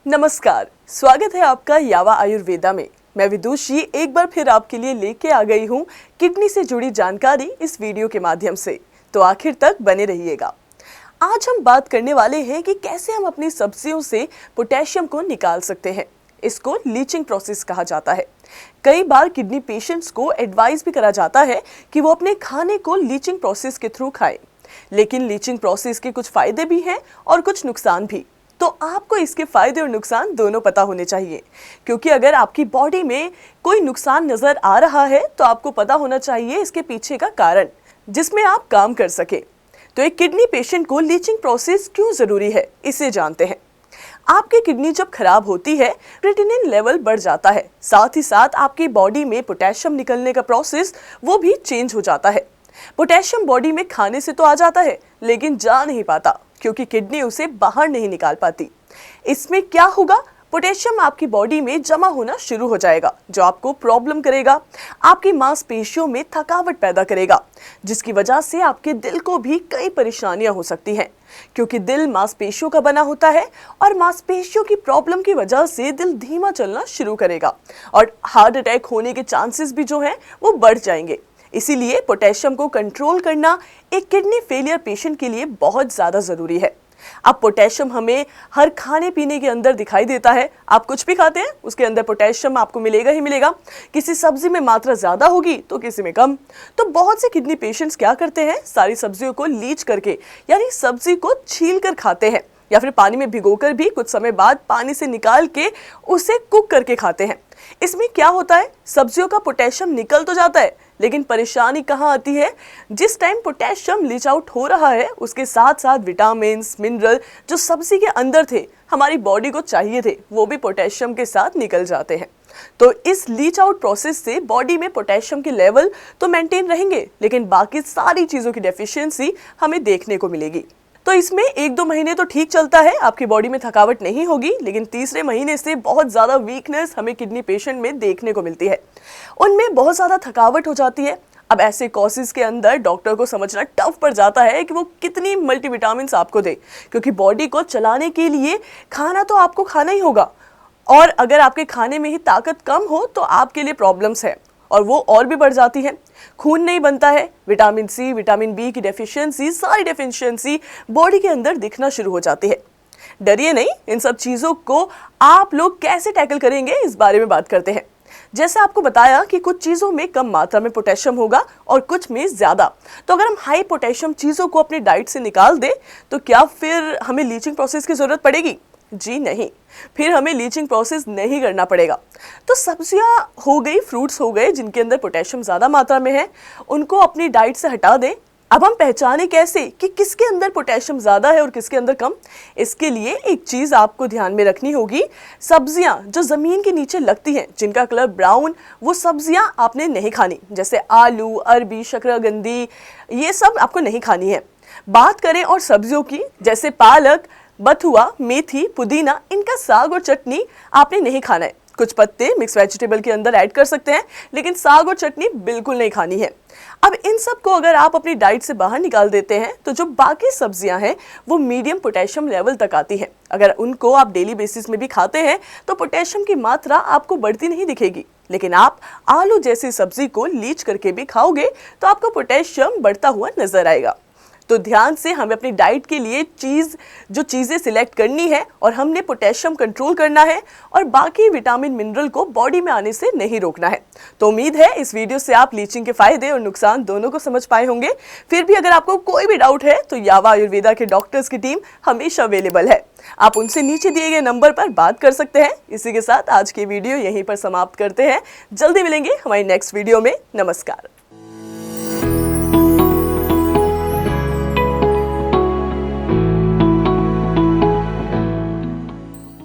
नमस्कार, स्वागत है आपका यावा आयुर्वेदा में। मैं विदुषी एक बार फिर आपके लिए लेके आ गई हूँ किडनी से जुड़ी जानकारी इस वीडियो के माध्यम से, तो आखिर तक बने रहिएगा। आज हम बात करने वाले हैं कि कैसे हम अपनी सब्जियों से पोटेशियम को निकाल सकते हैं। इसको लीचिंग प्रोसेस कहा जाता है। कई बार किडनी पेशेंट्स को एडवाइस भी करा जाता है कि वो अपने खाने को लीचिंग प्रोसेस के थ्रू खाएं, लेकिन लीचिंग प्रोसेस के कुछ फायदे भी हैं और कुछ नुकसान भी। तो आपको इसके फायदे और नुकसान दोनों पता होने चाहिए, क्योंकि अगर आपकी बॉडी में कोई नुकसान नजर आ रहा है तो आपको पता होना चाहिए इसके पीछे का कारण, जिसमें आप काम कर सके। तो एक किडनी पेशेंट को लीचिंग प्रोसेस क्यों जरूरी है, इसे जानते हैं। आपकी किडनी जब खराब होती है, क्रिएटिनिन लेवल बढ़ जाता है, साथ ही साथ आपकी बॉडी में पोटेशियम निकलने का प्रोसेस वो भी चेंज हो जाता है। पोटेशियम बॉडी में खाने से तो आ जाता है, लेकिन जा नहीं पाता, क्योंकि किडनी उसे बाहर नहीं निकाल पाती। इसमें क्या होगा, पोटेशियम आपकी बॉडी में जमा होना शुरू हो जाएगा, जो आपको प्रॉब्लम करेगा, आपकी मांसपेशियों में थकावट पैदा करेगा, जिसकी वजह से आपके दिल को भी कई परेशानियां हो सकती हैं, क्योंकि दिल मांसपेशियों का बना होता है और मांसपेशियों की प्रॉब्लम की वजह से दिल धीमा चलना शुरू करेगा और हार्ट अटैक होने के चांसेस भी जो हैं वो बढ़ जाएंगे। इसीलिए पोटेशियम को कंट्रोल करना एक किडनी फेलियर पेशेंट के लिए बहुत ज़्यादा ज़रूरी है। अब पोटेशियम हमें हर खाने पीने के अंदर दिखाई देता है। आप कुछ भी खाते हैं उसके अंदर पोटेशियम आपको मिलेगा ही मिलेगा। किसी सब्जी में मात्रा ज़्यादा होगी तो किसी में कम। तो बहुत से किडनी पेशेंट्स क्या करते हैं, सारी सब्जियों को लीच करके यानी सब्जी को छील कर खाते हैं, या फिर पानी में भिगोकर भी कुछ समय बाद पानी से निकाल के उसे कुक करके खाते हैं। इसमें क्या होता है, सब्जियों का पोटेशियम निकल तो जाता है, लेकिन परेशानी कहाँ आती है, जिस टाइम पोटेशियम लीच आउट हो रहा है उसके साथ साथ विटामिन मिनरल जो सब्जी के अंदर थे, हमारी बॉडी को चाहिए थे, वो भी पोटेशियम के साथ निकल जाते हैं। तो इस लीच आउट प्रोसेस से बॉडी में पोटेशियम के लेवल तो मेंटेन रहेंगे, लेकिन बाकी सारी चीज़ों की डेफिशिएंसी हमें देखने को मिलेगी। तो इसमें 1-2 महीने तो ठीक चलता है, आपकी बॉडी में थकावट नहीं होगी, लेकिन तीसरे महीने से बहुत ज़्यादा वीकनेस हमें किडनी पेशेंट में देखने को मिलती है। उनमें बहुत ज़्यादा थकावट हो जाती है। अब ऐसे कॉसेस के अंदर डॉक्टर को समझना टफ पड़ जाता है कि वो कितनी मल्टीविटामिन्स आपको दे, क्योंकि बॉडी को चलाने के लिए खाना तो आपको खाना ही होगा, और अगर आपके खाने में ही ताकत कम हो तो आपके लिए प्रॉब्लम्स है, और वो और भी बढ़ जाती है। खून नहीं बनता है, विटामिन सी, विटामिन बी की डेफिशिएंसी, सारी डेफिशिएंसी बॉडी के अंदर दिखना शुरू हो जाती है। डरिए नहीं, इन सब चीज़ों को आप लोग कैसे टैकल करेंगे इस बारे में बात करते हैं। जैसे आपको बताया कि कुछ चीज़ों में कम मात्रा में पोटेशियम होगा और कुछ में ज़्यादा। तो अगर हम हाई पोटेशियम चीज़ों को अपनी डाइट से निकाल दें तो क्या फिर हमें लीचिंग प्रोसेस की ज़रूरत पड़ेगी? जी नहीं, फिर हमें लीचिंग प्रोसेस नहीं करना पड़ेगा। तो सब्जियां हो गई, फ्रूट्स हो गए जिनके अंदर पोटेशियम ज़्यादा मात्रा में है, उनको अपनी डाइट से हटा दें। अब हम पहचाने कैसे कि किसके अंदर पोटेशियम ज़्यादा है और किसके अंदर कम? इसके लिए एक चीज़ आपको ध्यान में रखनी होगी, सब्जियां जो ज़मीन के नीचे लगती हैं, जिनका कलर ब्राउन, वो सब्जियां आपने नहीं खानी, जैसे आलू, अरबी, शकरकंदी, ये सब आपको नहीं खानी है। बात करें और सब्जियों की, जैसे पालक, बथुआ, मेथी, पुदीना, इनका साग और चटनी आपने नहीं खाना है। कुछ पत्ते मिक्स वेजिटेबल के अंदर ऐड कर सकते हैं, लेकिन साग और चटनी बिल्कुल नहीं खानी है। अब इन सब को अगर आप अपनी डाइट से बाहर निकाल देते हैं तो जो बाकी सब्जियां हैं वो मीडियम पोटेशियम लेवल तक आती हैं। अगर उनको आप डेली बेसिस में भी खाते हैं तो पोटेशियम की मात्रा आपको बढ़ती नहीं दिखेगी, लेकिन आप आलू जैसी सब्जी को लीच करके भी खाओगे तो आपको पोटेशियम बढ़ता हुआ नजर आएगा। तो ध्यान से हमें अपनी डाइट के लिए जो चीज़ें सिलेक्ट करनी है, और हमने पोटेशियम कंट्रोल करना है और बाकी विटामिन मिनरल को बॉडी में आने से नहीं रोकना है। तो उम्मीद है इस वीडियो से आप लीचिंग के फायदे और नुकसान दोनों को समझ पाए होंगे। फिर भी अगर आपको कोई भी डाउट है तो यावा आयुर्वेदा के डॉक्टर्स की टीम हमेशा अवेलेबल है, आप उनसे नीचे दिए गए नंबर पर बात कर सकते हैं। इसी के साथ आज की वीडियो यहीं पर समाप्त करते हैं। जल्दी मिलेंगे हमारी नेक्स्ट वीडियो में। नमस्कार।